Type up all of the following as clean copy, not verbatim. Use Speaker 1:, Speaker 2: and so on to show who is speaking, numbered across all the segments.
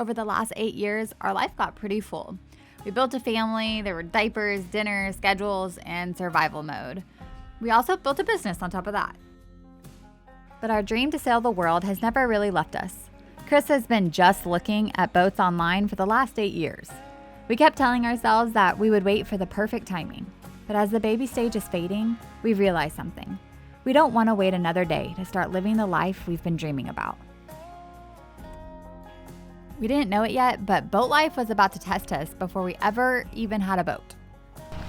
Speaker 1: Over the last 8 years, our life got pretty full. We built a family, there were diapers, dinner, schedules, and survival mode. We also built a business on top of that. But our dream to sail the world has never really left us. Chris has been just looking at boats online for the last 8 years. We kept telling ourselves that we would wait for the perfect timing. But as the baby stage is fading, we realized something. We don't want to wait another day to start living the life we've been dreaming about. We didn't know it yet, but boat life was about to test us before we ever even had a boat.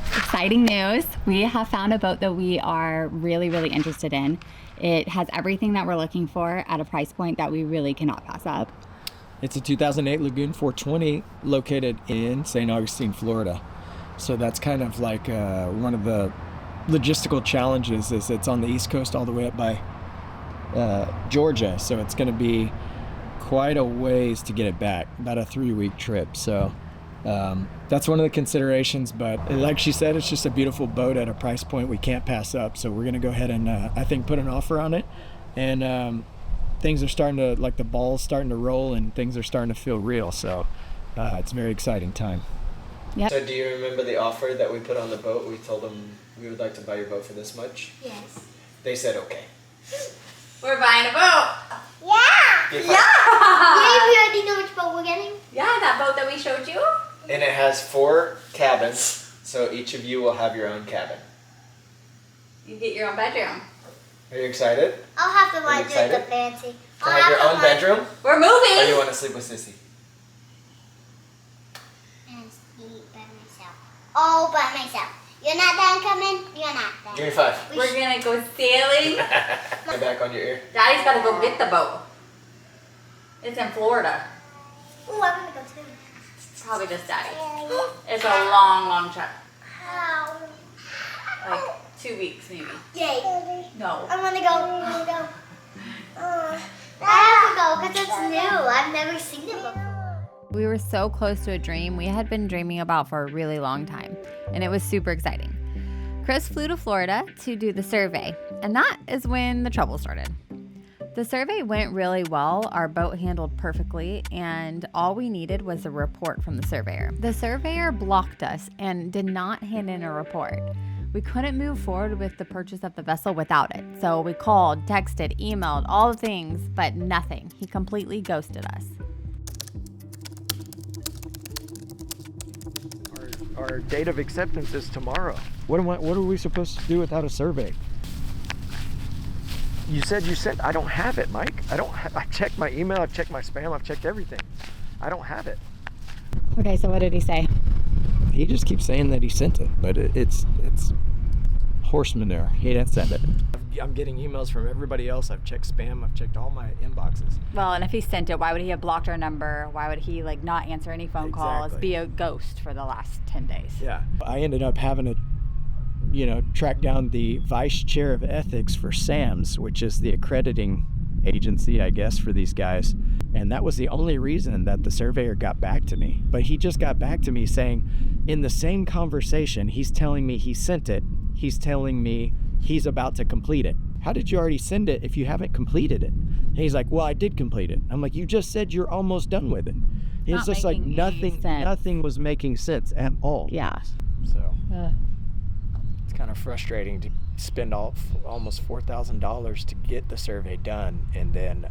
Speaker 2: Exciting news. We have found a boat that we are really, really interested in. It has everything that we're looking for at a price point that we really cannot pass up.
Speaker 3: It's a 2008 Lagoon 420 located in St. Augustine, Florida. So that's kind of like one of the logistical challenges is it's on the East Coast all the way up by Georgia. So it's going to be quite a ways to get it back, about a 3-week trip. So that's one of the considerations, but like she said, it's just a beautiful boat at a price point we can't pass up. So we're going to go ahead and I think put an offer on it, and things are starting to, like the ball's starting to roll and things are starting to feel real. So it's a very exciting time.
Speaker 2: Yep.
Speaker 4: So do you remember the offer that we put on the boat? We told them we would like to buy your boat for this much.
Speaker 5: Yes.
Speaker 4: They said okay.
Speaker 1: We're buying a boat!
Speaker 5: Yeah!
Speaker 4: Yeah!
Speaker 5: Yeah, we already know which boat we're getting.
Speaker 1: Yeah, that boat that we showed you.
Speaker 4: And it has 4 cabins, so each of you will have your own cabin.
Speaker 1: You get your own bedroom.
Speaker 4: Are you excited?
Speaker 5: I'll have to
Speaker 4: Are you
Speaker 5: like do
Speaker 4: excited?
Speaker 5: the fancy.
Speaker 4: To
Speaker 5: I'll
Speaker 4: have your
Speaker 5: to,
Speaker 4: own bedroom?
Speaker 1: We're moving!
Speaker 4: Or you want to sleep with Sissy?
Speaker 5: And sleep by myself. All by myself. You're not done coming? You're not done.
Speaker 4: Give me 5.
Speaker 1: We're gonna go sailing.
Speaker 4: Get back on your ear.
Speaker 1: Daddy's gotta go get the boat. It's in Florida.
Speaker 5: Ooh, I'm gonna go too.
Speaker 1: Probably just Daddy. It's a long, long trip.
Speaker 5: How?
Speaker 1: Like 2 weeks maybe.
Speaker 5: Yay.
Speaker 1: No.
Speaker 5: I wanna go. I wanna go. I have to go because it's new. I've never seen it before.
Speaker 1: We were so close to a dream we had been dreaming about for a really long time, and it was super exciting. Chris flew to Florida to do the survey, and that is when the trouble started. The survey went really well, our boat handled perfectly, and all we needed was a report from the surveyor. The surveyor blocked us and did not hand in a report. We couldn't move forward with the purchase of the vessel without it, so we called, texted, emailed, all the things, but nothing. He completely ghosted us.
Speaker 3: Our date of acceptance is tomorrow. What are we supposed to do without a survey? You said you sent. I don't have it, Mike. I checked my email. I've checked my spam. I've checked everything. I don't have it.
Speaker 2: Okay, so what did he say?
Speaker 3: He just keeps saying that he sent it, but it's horse manure. He didn't send it. I'm getting emails from everybody else. I've checked spam. I've checked all my inboxes.
Speaker 2: Well, and if he sent it, why would he have blocked our number? Why would he not answer any phone calls,
Speaker 3: Exactly.
Speaker 2: be a ghost for the last 10 days?
Speaker 3: Yeah. I ended up having to, track down the vice chair of ethics for SAMS, which is the accrediting agency, I guess, for these guys. And that was the only reason that the surveyor got back to me. But he just got back to me saying, in the same conversation, he's telling me he sent it. He's telling me he's about to complete it. How did you already send it if you haven't completed it? And he's like, well, I did complete it. I'm like, you just said you're almost done with it. It's just like nothing was making sense at all.
Speaker 2: Yeah.
Speaker 3: So it's kind of frustrating to spend almost $4,000 to get the survey done, and then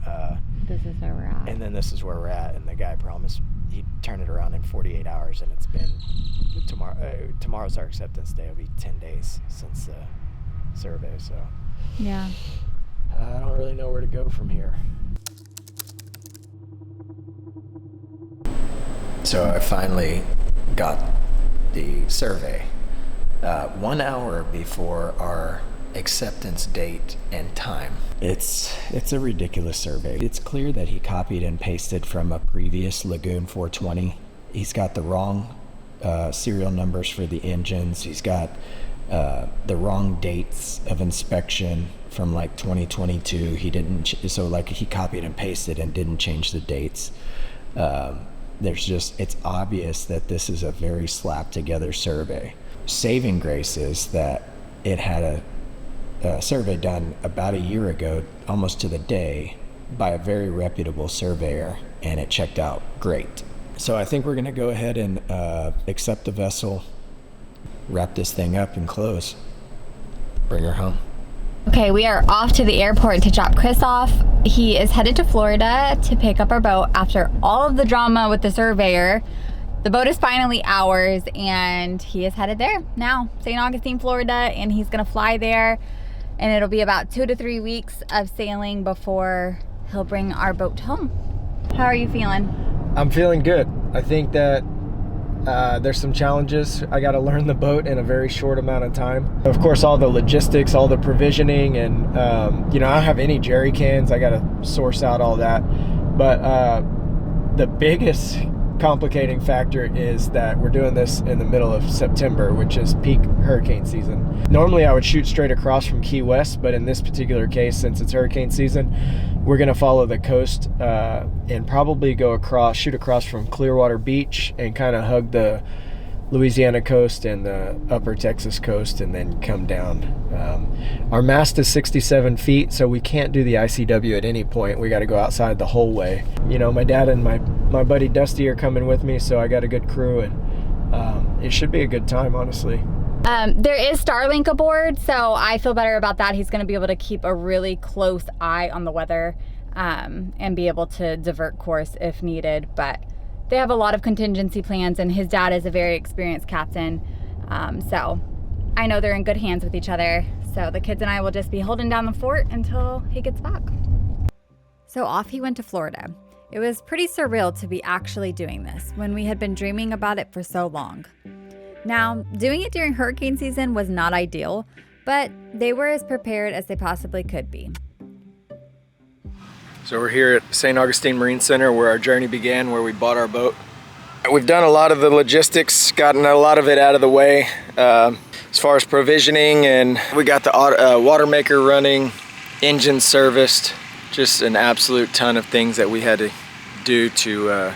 Speaker 2: This is where we're at.
Speaker 3: and then this is where we're at. And the guy promised he'd turn it around in 48 hours, and it's been tomorrow's our acceptance day. It'll be 10 days since the survey. So
Speaker 2: Yeah.
Speaker 3: I don't really know where to go from here. So I finally got the survey 1 hour before our acceptance date and time. It's a ridiculous survey. It's clear that he copied and pasted from a previous Lagoon 420. He's got the wrong serial numbers for the engines. He's got the wrong dates of inspection from like 2022. He didn't, so like he copied and pasted and didn't change the dates. It's obvious that this is a very slapped together survey. Saving grace is that it had a survey done about a year ago, almost to the day, by a very reputable surveyor. and it checked out great. So I think we're going to go ahead and accept the vessel, wrap this thing up and close, bring her home.
Speaker 1: Okay, we are off to the airport to drop Chris off. He is headed to Florida to pick up our boat after all of the drama with the Surveyor. The boat is finally ours, and he is headed there now, St. Augustine, Florida, and he's gonna fly there, and it'll be about 2 to 3 weeks of sailing before he'll bring our boat home. How are you feeling?
Speaker 3: I'm feeling good. I think that there's some challenges. I got to learn the boat in a very short amount of time. Of course, all the logistics, all the provisioning, and I don't have any jerry cans. I got to source out all that. But the biggest complicating factor is that we're doing this in the middle of September, which is peak hurricane season. Normally I would shoot straight across from Key West, but in this particular case, since it's hurricane season, we're going to follow the coast and probably shoot across from Clearwater Beach and kind of hug the Louisiana coast and the upper Texas coast, and then come down. Our mast is 67 feet, so we can't do the ICW at any point. We got to go outside the whole way. My dad and my buddy Dusty are coming with me, so I got a good crew, and it should be a good time, honestly.
Speaker 1: There is Starlink aboard, so I feel better about that. He's going to be able to keep a really close eye on the weather and be able to divert course if needed. But they have a lot of contingency plans, and his dad is a very experienced captain. So I know they're in good hands with each other. So the kids and I will just be holding down the fort until he gets back. So off he went to Florida. It was pretty surreal to be actually doing this when we had been dreaming about it for so long. Now, doing it during hurricane season was not ideal, but they were as prepared as they possibly could be.
Speaker 3: So we're here at St. Augustine Marine Center, where our journey began, where we bought our boat. We've done a lot of the logistics, gotten a lot of it out of the way as far as provisioning, and we got the water maker running, engine serviced, just an absolute ton of things that we had to do to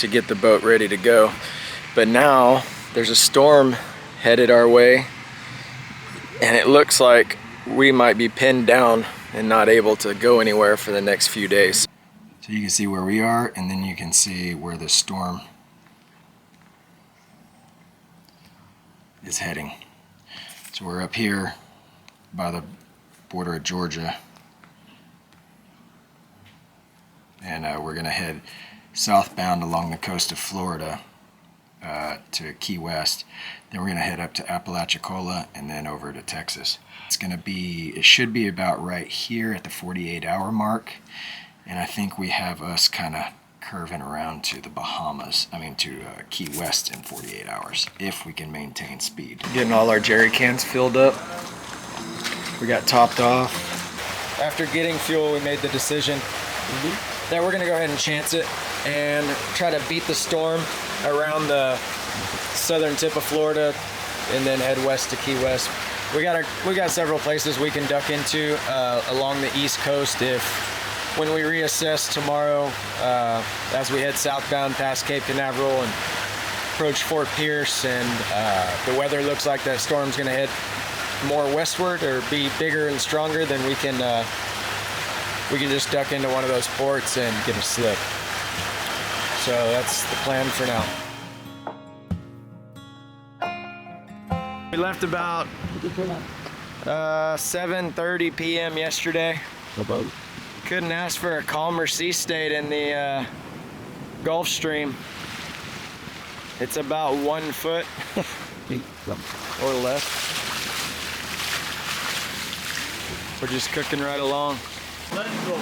Speaker 3: get the boat ready to go. But now there's a storm headed our way, and it looks like we might be pinned down and not able to go anywhere for the next few days. So you can see where we are, and then you can see where the storm is heading. So we're up here by the border of Georgia, and we're gonna head southbound along the coast of Florida to Key West. Then we're gonna head up to Apalachicola and then over to Texas. It should be about right here at the 48-hour mark, and I think we have us kind of curving around to the Bahamas, to Key West in 48 hours, if we can maintain speed. Getting all our jerry cans filled up. We got topped off. After getting fuel, we made the decision that we're gonna go ahead and chance it and try to beat the storm around the southern tip of Florida and then head west to Key West. We got several places we can duck into along the East Coast when we reassess tomorrow as we head southbound past Cape Canaveral and approach Fort Pierce, and the weather looks like that storm's gonna head more westward or be bigger and stronger, then we can just duck into one of those ports and get a slip. So that's the plan for now. We left about 7:30 p.m. yesterday. Couldn't ask for a calmer sea state in the Gulf Stream. It's about 1 foot or less. We're just cooking right along.
Speaker 6: Let's go.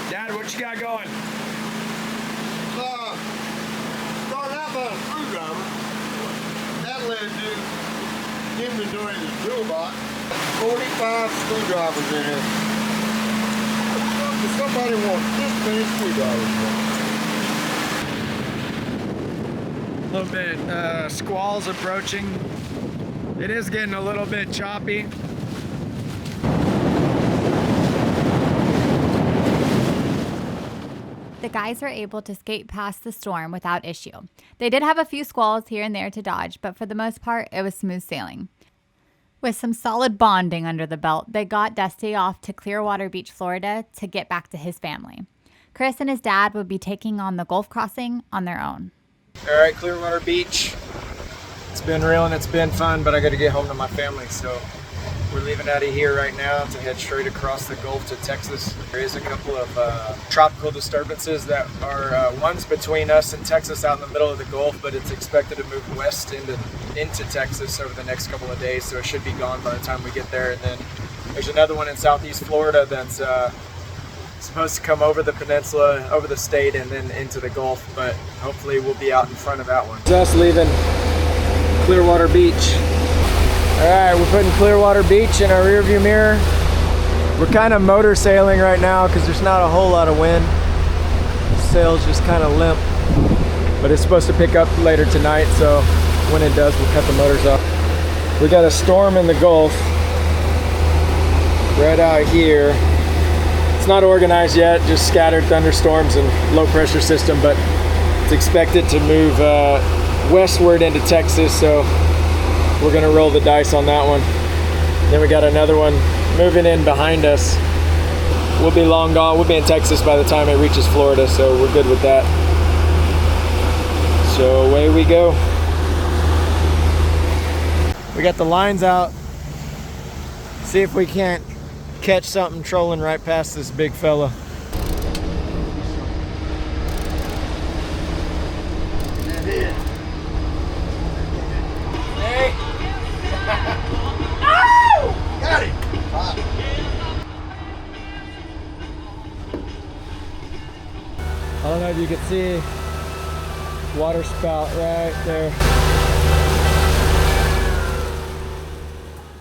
Speaker 3: Dad, what you got going?
Speaker 6: Started out by a screwdriver. That led to inventory in the toolbox. 45 screwdrivers in here. Does somebody want this many screwdrivers?
Speaker 3: A little bit squalls approaching. It is getting a little bit choppy.
Speaker 1: The guys were able to skate past the storm without issue. They did have a few squalls here and there to dodge, but for the most part, it was smooth sailing. With some solid bonding under the belt, they got Dusty off to Clearwater Beach, Florida to get back to his family. Chris and his dad would be taking on the Gulf crossing on their own.
Speaker 3: All right, Clearwater Beach. It's been real and it's been fun, but I got to get home to my family, so we're leaving out of here right now to head straight across the Gulf to Texas. There is a couple of tropical disturbances that are one's between us and Texas out in the middle of the Gulf, but it's expected to move west into Texas over the next couple of days, so it should be gone by the time we get there. And then there's another one in southeast Florida that's supposed to come over the peninsula, over the state, and then into the Gulf, but hopefully we'll be out in front of that one. It's us leaving Clearwater Beach. All right, we're putting Clearwater Beach in our rearview mirror. We're kind of motor sailing right now because there's not a whole lot of wind. The sail's just kind of limp, but it's supposed to pick up later tonight, so when it does, we'll cut the motors off. We got a storm in the Gulf right out here. It's not organized yet, just scattered thunderstorms and low pressure system, but it's expected to move westward into Texas, so we're gonna roll the dice on that one. Then we got another one moving in behind us. We'll be long gone. We'll be in Texas by the time it reaches Florida, so we're good with that. So away we go. We got the lines out. See if we can't catch something trolling right past this big fella.
Speaker 6: Got it.
Speaker 3: I don't know if you can see water spout right there.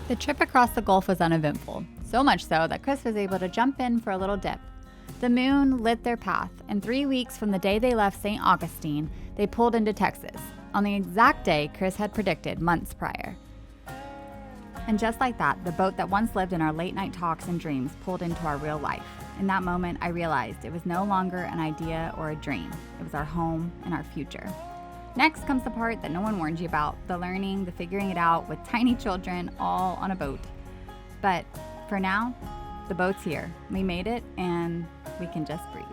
Speaker 1: The trip across the Gulf was uneventful, so much so that Chris was able to jump in for a little dip. The moon lit their path, and 3 weeks from the day they left St. Augustine, they pulled into Texas, on the exact day Chris had predicted months prior. And just like that, the boat that once lived in our late night talks and dreams pulled into our real life. In that moment, I realized it was no longer an idea or a dream. It was our home and our future. Next comes the part that no one warned you about, the learning, the figuring it out with tiny children all on a boat. But for now, the boat's here. We made it and we can just breathe.